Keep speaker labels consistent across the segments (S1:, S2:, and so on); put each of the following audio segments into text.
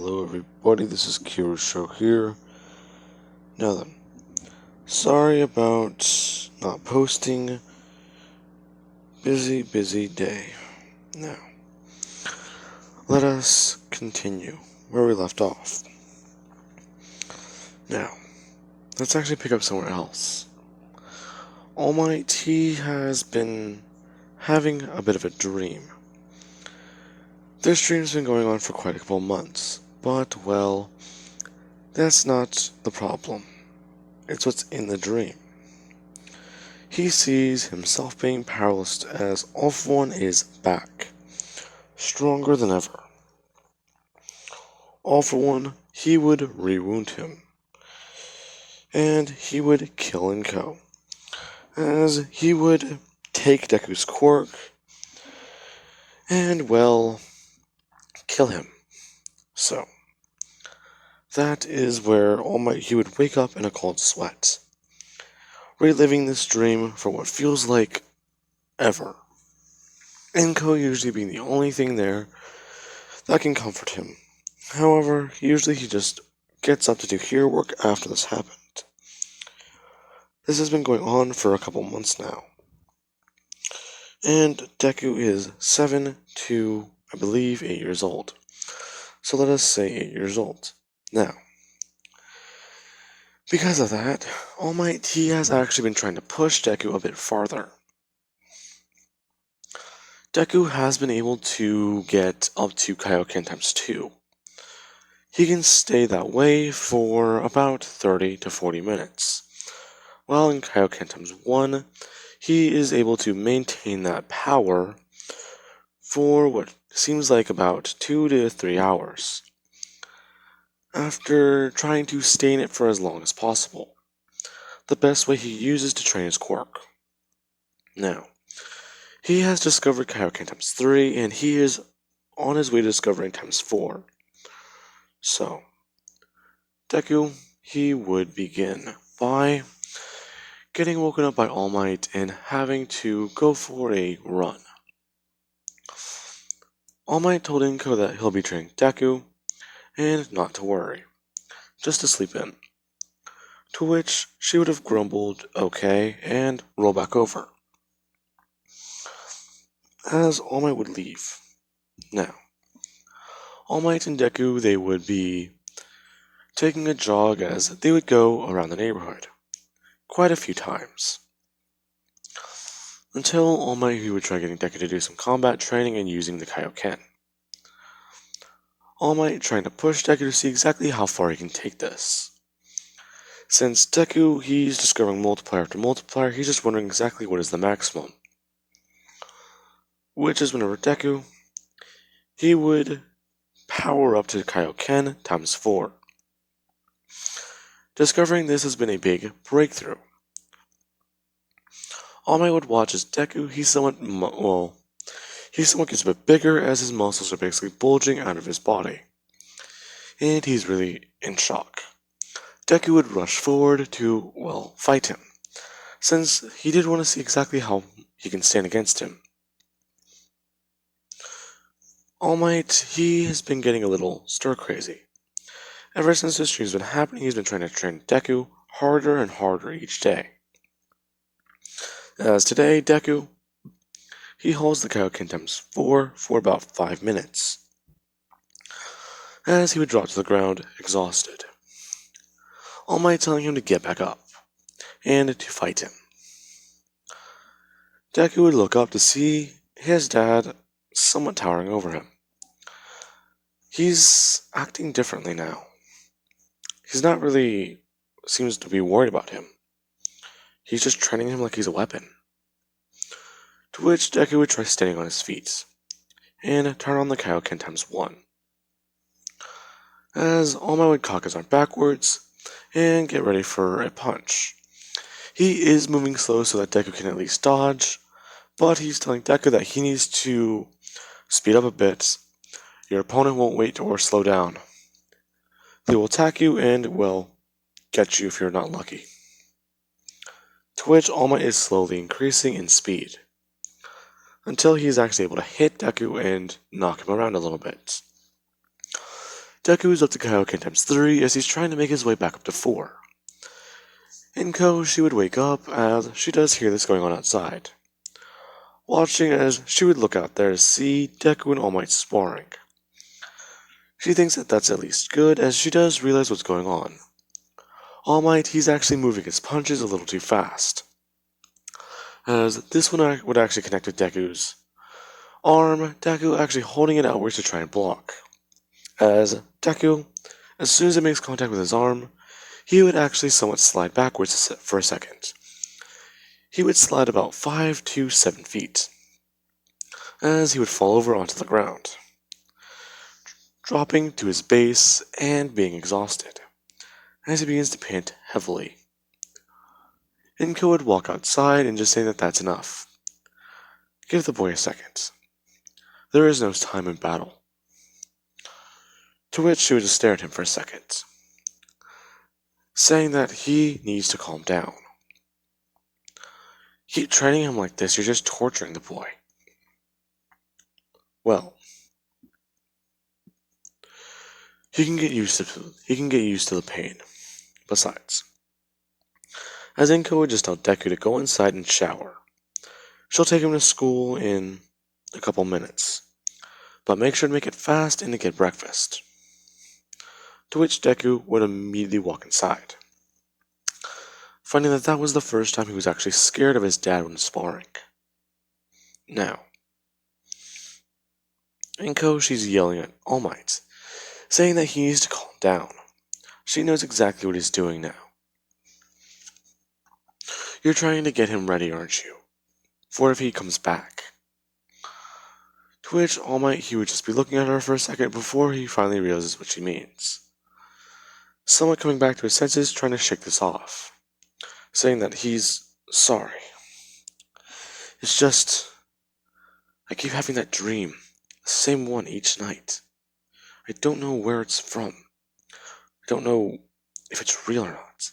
S1: Hello everybody, this is Show here. Now then, sorry about not posting. Busy day. Now, let us continue where we left off. Now, let's actually pick up somewhere else. All Might, he has been having a bit of a dream. This dream's been going on for quite a couple months, but, well, that's not the problem. It's what's in the dream. He sees himself being powerless as All For One is back, stronger than ever. All For One, he would re-wound him, and he would kill Inko, as he would take Deku's quirk, and, well, kill him. So, that is where All Might, he would wake up in a cold sweat, reliving this dream for what feels like ever. Inko usually being the only thing there that can comfort him. However, usually he just gets up to do hero work after this happened. This has been going on for a couple months now. And Deku is 7 to, I believe, 8 years old. So let us say 8 years old. Now, because of that, All Might, he has actually been trying to push Deku a bit farther. Deku has been able to get up to Kaioken times 2. He can stay that way for about 30 to 40 minutes. While in Kaioken times 1, he is able to maintain that power for what seems like about 2 to 3 hours, after trying to stay in it for as long as possible. The best way he uses to train his quirk. Now, he has discovered Kaioken times 3, and he is on his way to discovering times 4. So, Deku, he would begin by getting woken up by All Might and having to go for a run. All Might told Inko that he'll be training Deku, and not to worry, just to sleep in. To which she would have grumbled, okay, and roll back over, as All Might would leave. Now, All Might and Deku, they would be taking a jog as they would go around the neighborhood, quite a few times. Until All Might, he would try getting Deku to do some combat training and using the Kaioken. All Might trying to push Deku to see exactly how far he can take this. Since Deku, he's discovering multiplier after multiplier, he's just wondering exactly what is the maximum. Which is whenever Deku, he would power up to Kaioken times 4. Discovering this has been a big breakthrough. All Might would watch as Deku, he somewhat gets a bit bigger as his muscles are basically bulging out of his body. And he's really in shock. Deku would rush forward to, well, fight him, since he did want to see exactly how he can stand against him. All Might, he has been getting a little stir-crazy. Ever since this dream's been happening, he's been trying to train Deku harder and harder each day. As today, Deku, he holds the Kaioken times 4 for about 5 minutes, as he would drop to the ground, exhausted. All Might telling him to get back up, and to fight him. Deku would look up to see his dad somewhat towering over him. He's acting differently now. He's not really seems to be worried about him. He's just training him like he's a weapon. To which Deku would try standing on his feet, and turn on the Kaioken times 1. As All Might would cock his arm backwards, and get ready for a punch. He is moving slow so that Deku can at least dodge, but he's telling Deku that he needs to speed up a bit. Your opponent won't wait or slow down. They will attack you and, well, get you if you're not lucky. To which All Might is slowly increasing in speed, until he is actually able to hit Deku and knock him around a little bit. Deku is up to Kaioken times 3 as he's trying to make his way back up to 4. Inko, she would wake up as she does hear this going on outside. Watching as she would look out there to see Deku and All Might sparring. She thinks that that's at least good as she does realize what's going on. All Might, he's actually moving his punches a little too fast. As this one would actually connect with Deku's arm, Deku actually holding it outwards to try and block. As Deku, as soon as it makes contact with his arm, he would actually somewhat slide backwards for a second. He would slide about 5 to 7 feet, as he would fall over onto the ground, dropping to his base and being exhausted, as he begins to pant heavily. Inko would walk outside and just say that that's enough. Give the boy a second. There is no time in battle. To which she would just stare at him for a second, saying that he needs to calm down. Keep training him like this, you're just torturing the boy. Well, he can get used to the pain. Besides, as Inko would just tell Deku to go inside and shower. She'll take him to school in a couple minutes, but make sure to make it fast and to get breakfast. To which Deku would immediately walk inside, finding that that was the first time he was actually scared of his dad when sparring. Now, Inko, she's yelling at All Might, saying that he needs to calm down. She knows exactly what he's doing now. You're trying to get him ready, aren't you? For if he comes back. To which All Might, he would just be looking at her for a second before he finally realizes what she means. Somewhat coming back to his senses, trying to shake this off, saying that he's sorry. It's just, I keep having that dream, the same one each night. I don't know where it's from. I don't know if it's real or not.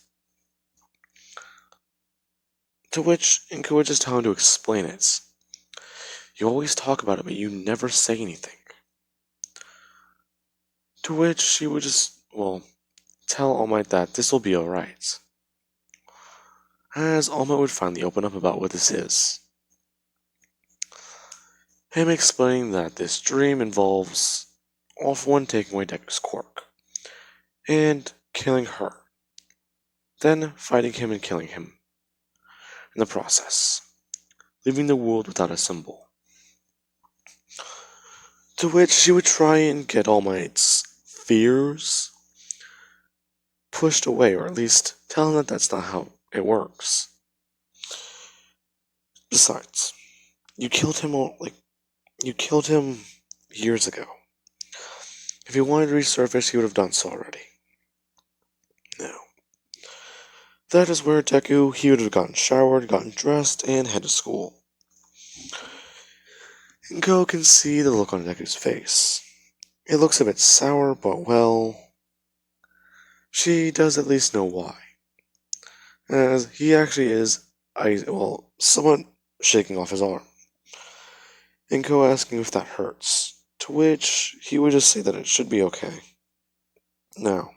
S1: To which Inko would just tell him to explain it. You always talk about it, but you never say anything. To which she would just, tell All Might that this will be alright. As All Might would finally open up about what this is. Him explaining that this dream involves all for one taking away Deku's quirk, and killing her, then fighting him and killing him in the process, leaving the world without a symbol. To which she would try and get All Might's fears pushed away, or at least tell him that that's not how it works. Besides, you killed him years ago. If he wanted to resurface, he would have done so already. Now, that is where Deku, he would have gotten showered, gotten dressed, and head to school. Inko can see the look on Deku's face. It looks a bit sour, but she does at least know why. As he actually is, somewhat shaking off his arm. Inko asking if that hurts, to which he would just say that it should be okay. Now,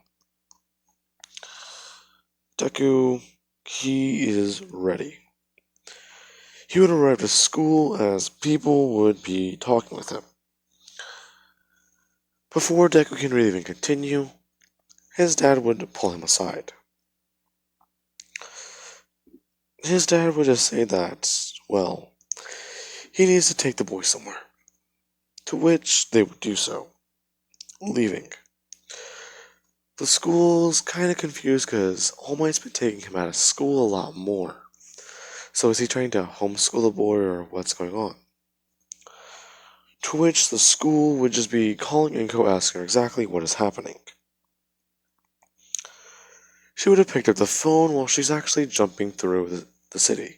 S1: Deku, he is ready. He would arrive at school as people would be talking with him. Before Deku can really even continue, his dad would pull him aside. His dad would just say that, he needs to take the boy somewhere. To which they would do so, leaving. The school's kind of confused because All Might's been taking him out of school a lot more. So is he trying to homeschool the boy or what's going on? To which the school would just be calling Inko, asking her exactly what is happening. She would have picked up the phone while she's actually jumping through the city.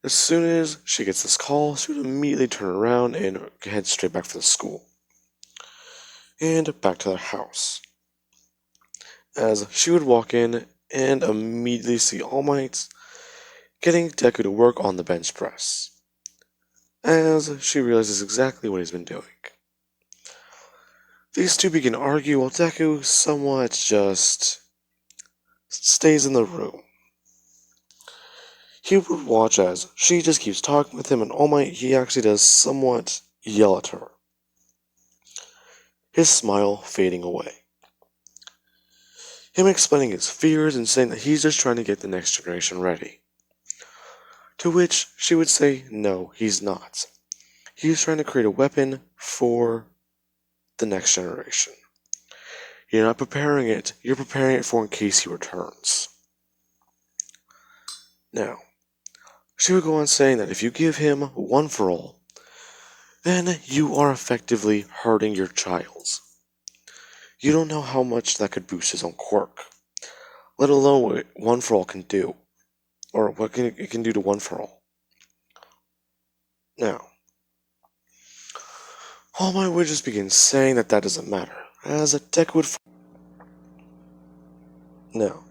S1: As soon as she gets this call, she would immediately turn around and head straight back for the school. And back to their house. As she would walk in and immediately see All Might getting Deku to work on the bench press, as she realizes exactly what he's been doing. These two begin to argue while Deku somewhat just stays in the room. He would watch as she just keeps talking with him, and All Might, he actually does somewhat yell at her, his smile fading away. Him explaining his fears and saying that he's just trying to get the next generation ready. To which she would say, no, he's not. He's trying to create a weapon for the next generation. You're not preparing it, you're preparing it for in case he returns. Now, she would go on saying that if you give him one for all, then you are effectively hurting your child. You don't know how much that could boost his own quirk, let alone what one for all can do, or what it can do to one for all. Now, All Might would just begin saying that doesn't matter, as Deku would. Now,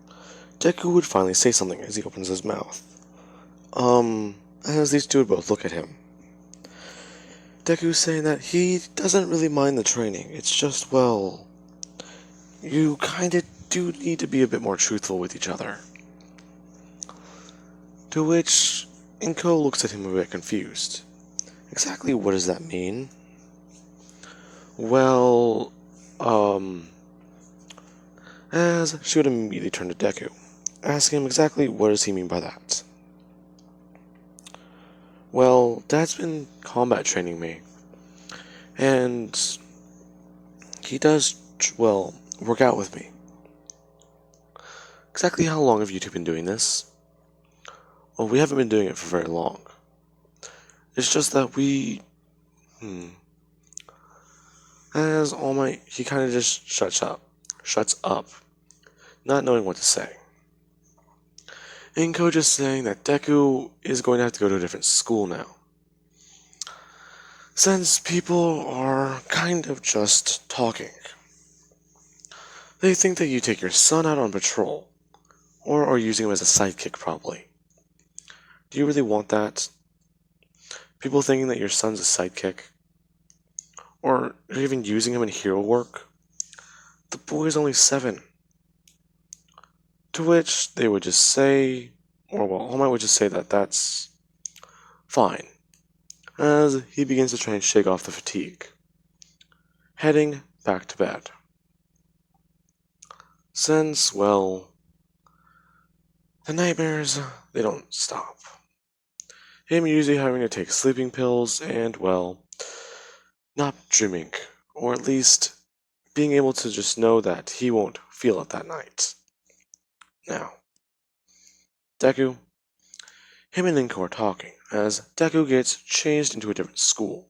S1: Deku would finally say something as he opens his mouth. As these two would both look at him. Deku's saying that he doesn't really mind the training, it's just, well, you kinda do need to be a bit more truthful with each other. To which, Inko looks at him a bit confused. Exactly what does that mean? Well, as she would immediately turn to Deku, asking him exactly what does he mean by that. Well, Dad's been combat training me, and he does, well, work out with me. Exactly how long have you two been doing this? Well, we haven't been doing it for very long. It's just that we... As All Might, he kind of just shuts up, not knowing what to say. Inko just saying that Deku is going to have to go to a different school now, since people are kind of just talking. They think that you take your son out on patrol, or are using him as a sidekick probably. Do you really want that? People thinking that your son's a sidekick? Or even using him in hero work? The boy's only 7. To which they would just say, or well, All Might would just say that that's fine, as he begins to try and shake off the fatigue, heading back to bed. Since, well, the nightmares, they don't stop. Him usually having to take sleeping pills and, well, not dreaming, or at least being able to just know that he won't feel it that night. Now, Deku, him and Inko are talking as Deku gets changed into a different school,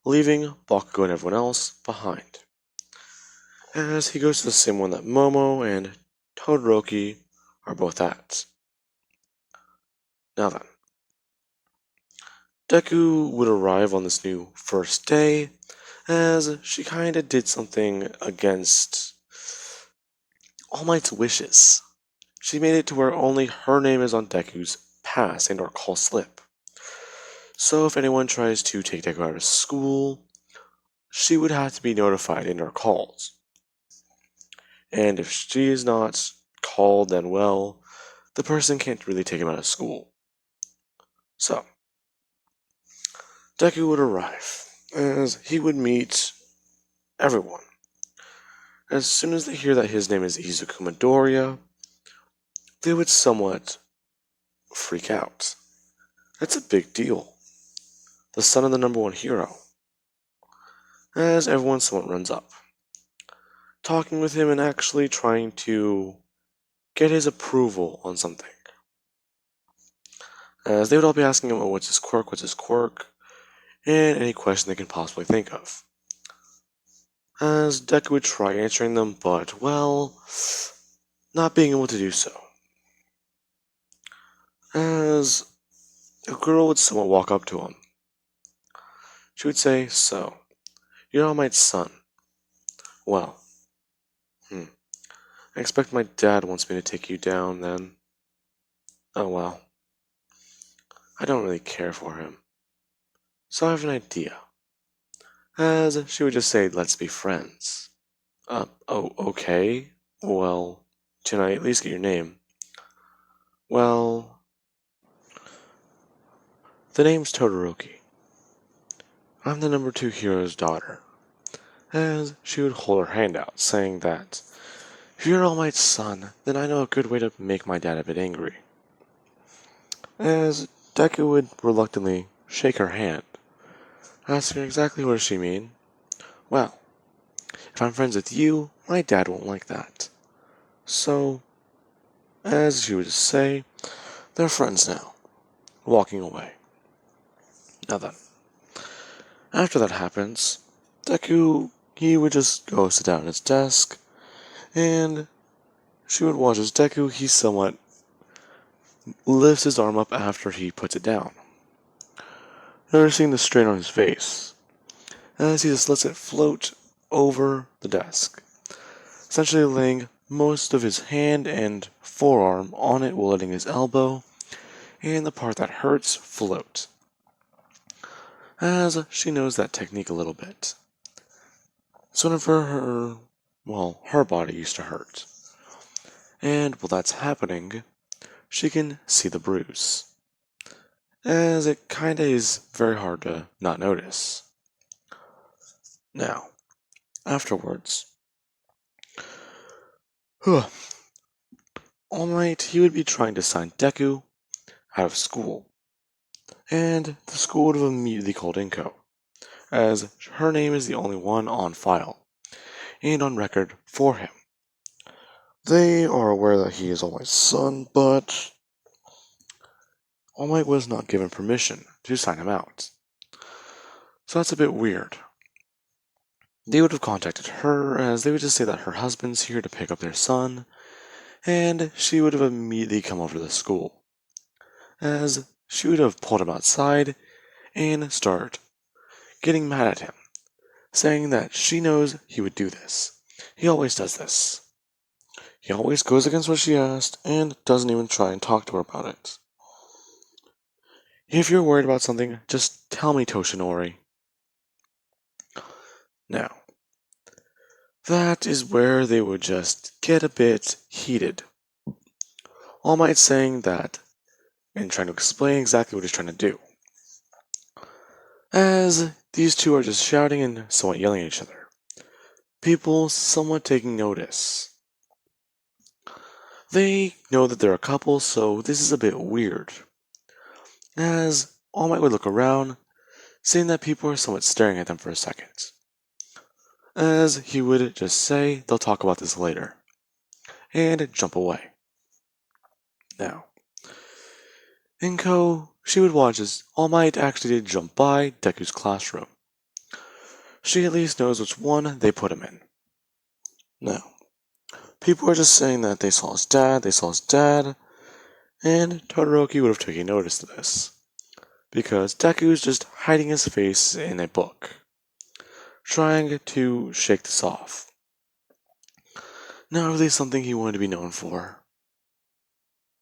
S1: leaving Bakugo and everyone else behind, as he goes to the same one that Momo and Todoroki are both at. Now then, Deku would arrive on this new first day, as she kinda did something against All Might's wishes. She made it to where only her name is on Deku's pass and or call slip. So if anyone tries to take Deku out of school, she would have to be notified in her calls. And if she is not called, then well, the person can't really take him out of school. So, Deku would arrive, as he would meet everyone. As soon as they hear that his name is Izuku Midoriya, they would somewhat freak out. That's a big deal. The son of the number 1 hero. As everyone somewhat runs up, talking with him and actually trying to get his approval on something. As they would all be asking him, oh, what's his quirk, and any question they can possibly think of. As Deku would try answering them, but, well, not being able to do so. As a girl would somewhat walk up to him. She would say, so, you're All Might's son. Well, I expect my dad wants me to take you down then. Oh well. I don't really care for him. So I have an idea. as she would just say, "Let's be friends." Oh, okay. Well, can I at least get your name? Well, the name's Todoroki. I'm the number 2 hero's daughter. As she would hold her hand out, saying that, if you're All Might's son, then I know a good way to make my dad a bit angry. As Deku would reluctantly shake her hand, asking exactly what does she mean. Well, if I'm friends with you, my dad won't like that. So, as she would just say, they're friends now, walking away. Now then, after that happens, Deku, he would just go sit down at his desk, and she would watch as Deku, he somewhat lifts his arm up after he puts it down, noticing the strain on his face, as he just lets it float over the desk, essentially laying most of his hand and forearm on it while letting his elbow and the part that hurts float, as she knows that technique a little bit. So whenever her body used to hurt, and while that's happening, she can see the bruise, as it kinda is very hard to not notice. Now, afterwards, All Might, he would be trying to sign Deku out of school, and the school would have immediately called Inko, as her name is the only one on file and on record for him. They are aware that he is All Might's son, but All Might was not given permission to sign him out. So that's a bit weird. They would have contacted her, as they would just say that her husband's here to pick up their son, and she would have immediately come over to the school, as she would have pulled him outside and start getting mad at him, saying that she knows he would do this. He always does this. He always goes against what she asked and doesn't even try and talk to her about it. If you're worried about something, just tell me, Toshinori. Now, that is where they would just get a bit heated. All Might saying that and trying to explain exactly what he's trying to do, as these two are just shouting and somewhat yelling at each other. People somewhat taking notice. They know that they're a couple, so this is a bit weird. As All Might would look around, seeing that people are somewhat staring at them for a second. As he would just say, they'll talk about this later, and jump away. Now, Inko, she would watch as All Might actually did jump by Deku's classroom. She at least knows which one they put him in. Now, people are just saying that they saw his dad, and Todoroki would have taken notice of this, because Deku's just hiding his face in a book, trying to shake this off. Not really something he wanted to be known for.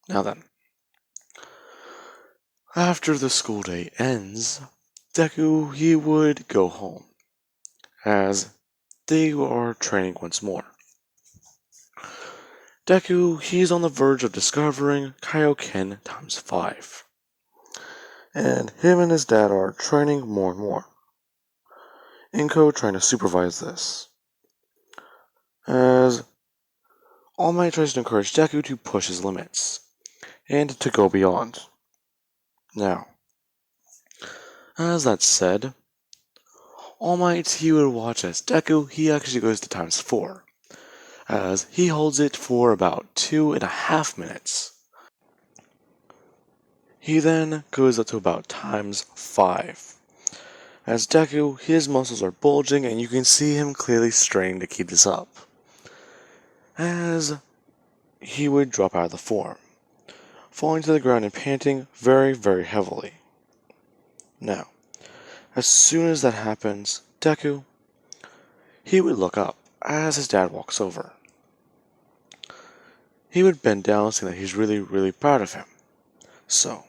S1: Now then, after the school day ends, Deku, he would go home, as they are training once more. Deku, he's on the verge of discovering Kaioken times 5. And him and his dad are training more and more. Inko trying to supervise this, as All Might tries to encourage Deku to push his limits, and to go beyond. Now, as that said, All Might, he would watch as Deku, he actually goes to times 4, as he holds it for about 2.5 minutes. He then goes up to about times 5. As Deku, his muscles are bulging and you can see him clearly straining to keep this up, as he would drop out of the form, falling to the ground and panting very, very heavily. Now, as soon as that happens, Deku, he would look up as his dad walks over. He would bend down, saying that he's really, really proud of him. So,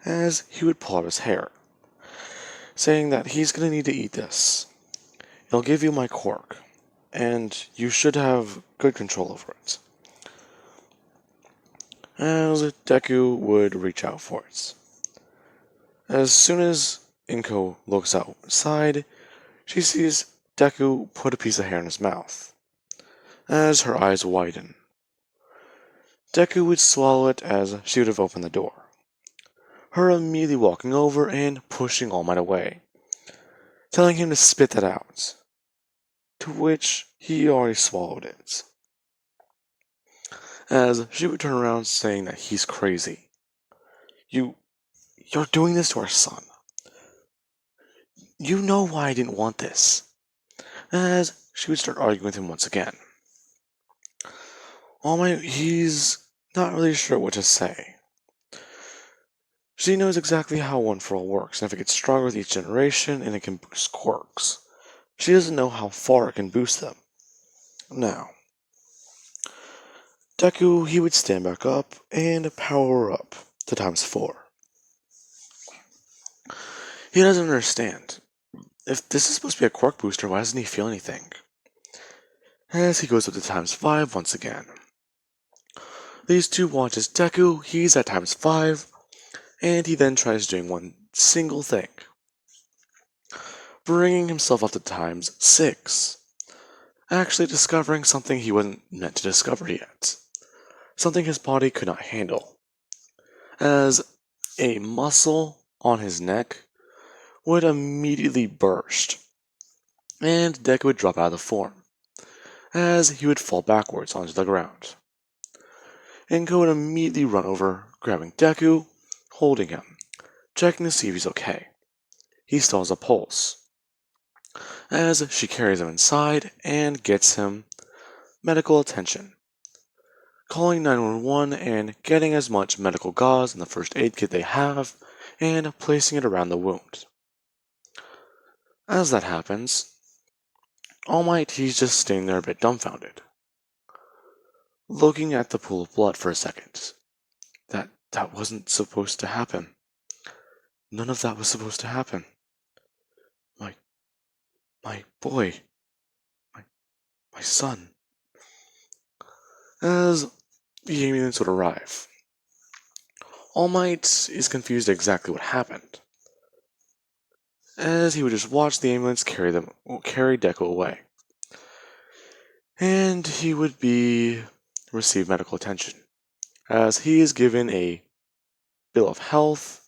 S1: as he would pull out his hair, saying that he's going to need to eat this, I'll give you my quirk, and you should have good control over it. As Deku would reach out for it. As soon as Inko looks outside, she sees Deku put a piece of hair in his mouth. As her eyes widen, Deku would swallow it as she would have opened the door, her immediately walking over and pushing All Might away, telling him to spit that out, to which he already swallowed it. As she would turn around saying that he's crazy. You're doing this to our son. You know why I didn't want this. As she would start arguing with him once again. All Might, he's not really sure what to say. She knows exactly how One for All works, and if it gets stronger with each generation, and it can boost quirks. She doesn't know how far it can boost them. Now, Deku, he would stand back up and power up to ×4. He doesn't understand. If this is supposed to be a quirk booster, why doesn't he feel anything? As he goes up to ×5 once again. These two watch as Deku, he's at ×5, and he then tries doing one single thing, bringing himself up to ×6, actually discovering something he wasn't meant to discover yet, something his body could not handle, as a muscle on his neck would immediately burst, and Deku would drop out of the form, as he would fall backwards onto the ground. Inko would immediately run over, grabbing Deku, holding him, checking to see if he's okay. He still has a pulse, as she carries him inside and gets him medical attention, calling 911 and getting as much medical gauze in the first aid kit they have and placing it around the wound. As that happens, All Might, he's just standing there a bit dumbfounded, looking at the pool of blood for a second. That wasn't supposed to happen. None of that was supposed to happen. My boy. My son. As the ambulance would arrive, All Might is confused exactly what happened, as he would just watch the ambulance carry Deku away, and he would receive medical attention, as he is given a bill of health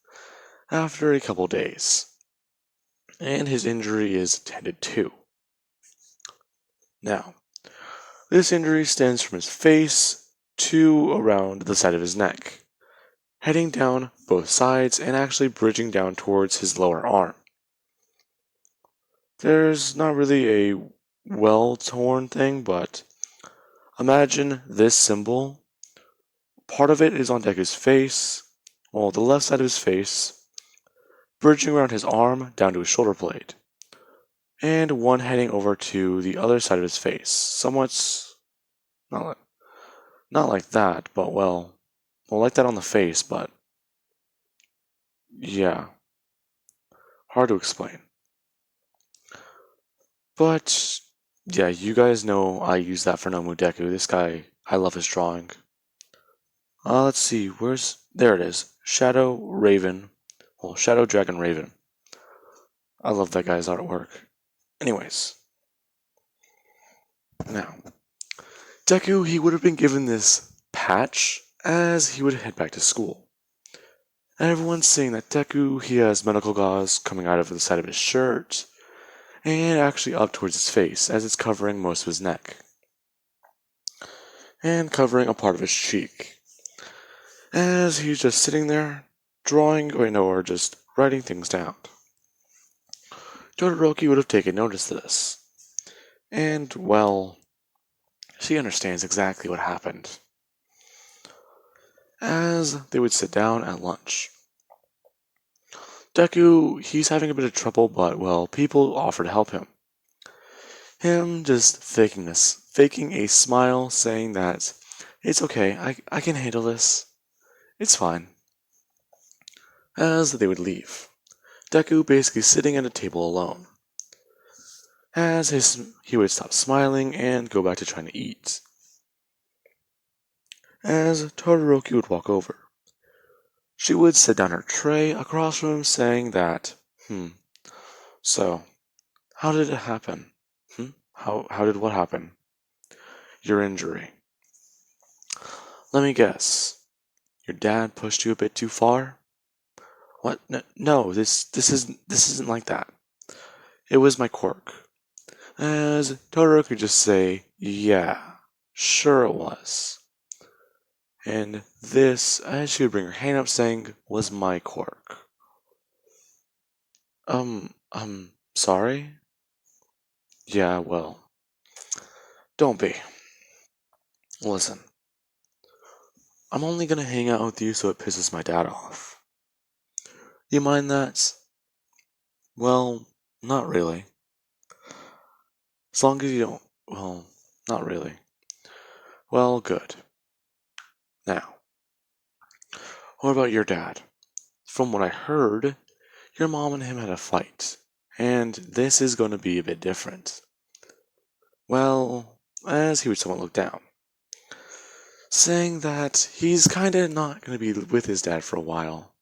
S1: after a couple days, and his injury is tended to. Now, this injury stems from his face to around the side of his neck, heading down both sides and actually bridging down towards his lower arm. There's not really a well-torn thing, but imagine this symbol. Part of it is on Deku's face, while the left side of his face, bridging around his arm down to his shoulder blade, and one heading over to the other side of his face, somewhat not like that, but well, like that on the face, but yeah, hard to explain. But yeah, you guys know I use that for Nomu Deku. This guy, I love his drawing. Let's see, there it is. Shadow Dragon Raven. I love that guy's artwork. Anyways. Now, Deku, he would have been given this patch as he would head back to school. And everyone's saying that Deku, he has medical gauze coming out of the side of his shirt, and actually up towards his face, as it's covering most of his neck, and covering a part of his cheek, as he's just sitting there, or just writing things down. Todoroki would have taken notice of this, and, well, she understands exactly what happened, as they would sit down at lunch. Deku, he's having a bit of trouble, but, well, people offer to help him. Him just faking a smile, saying that, it's okay, I can handle this. It's fine. As they would leave, Deku basically sitting at a table alone. as he would stop smiling and go back to trying to eat. As Todoroki would walk over, she would set down her tray across from him, saying that, so, how did it happen? How did what happen? Your injury. Let me guess. Your dad pushed you a bit too far? What? No, this isn't like that. It was my quirk. As Totoro could just say, yeah, sure it was. And this, as she would bring her hand up saying, was my quirk. Sorry? Yeah, well, don't be. Listen, I'm only gonna hang out with you so it pisses my dad off. You mind that? Well, not really. As long as you don't, well, not really. Well, good. Now, what about your dad? From what I heard, your mom and him had a fight, and this is going to be a bit different. Well, as he would somewhat look down, saying that he's kinda not going to be with his dad for a while.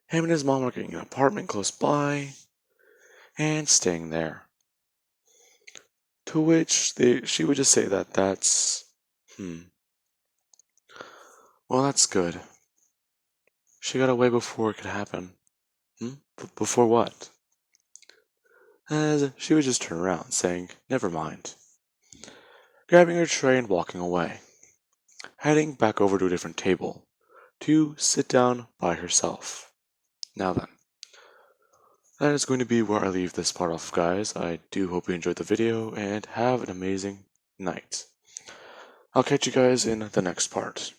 S1: Him and his mom are getting an apartment close by, and staying there. To which she would just say that that's, well, that's good. She got away before it could happen. Before what? As she would just turn around, saying, never mind. Grabbing her tray and walking away. Heading back over to a different table to sit down by herself. Now then, that is going to be where I leave this part off, guys. I do hope you enjoyed the video and have an amazing night. I'll catch you guys in the next part.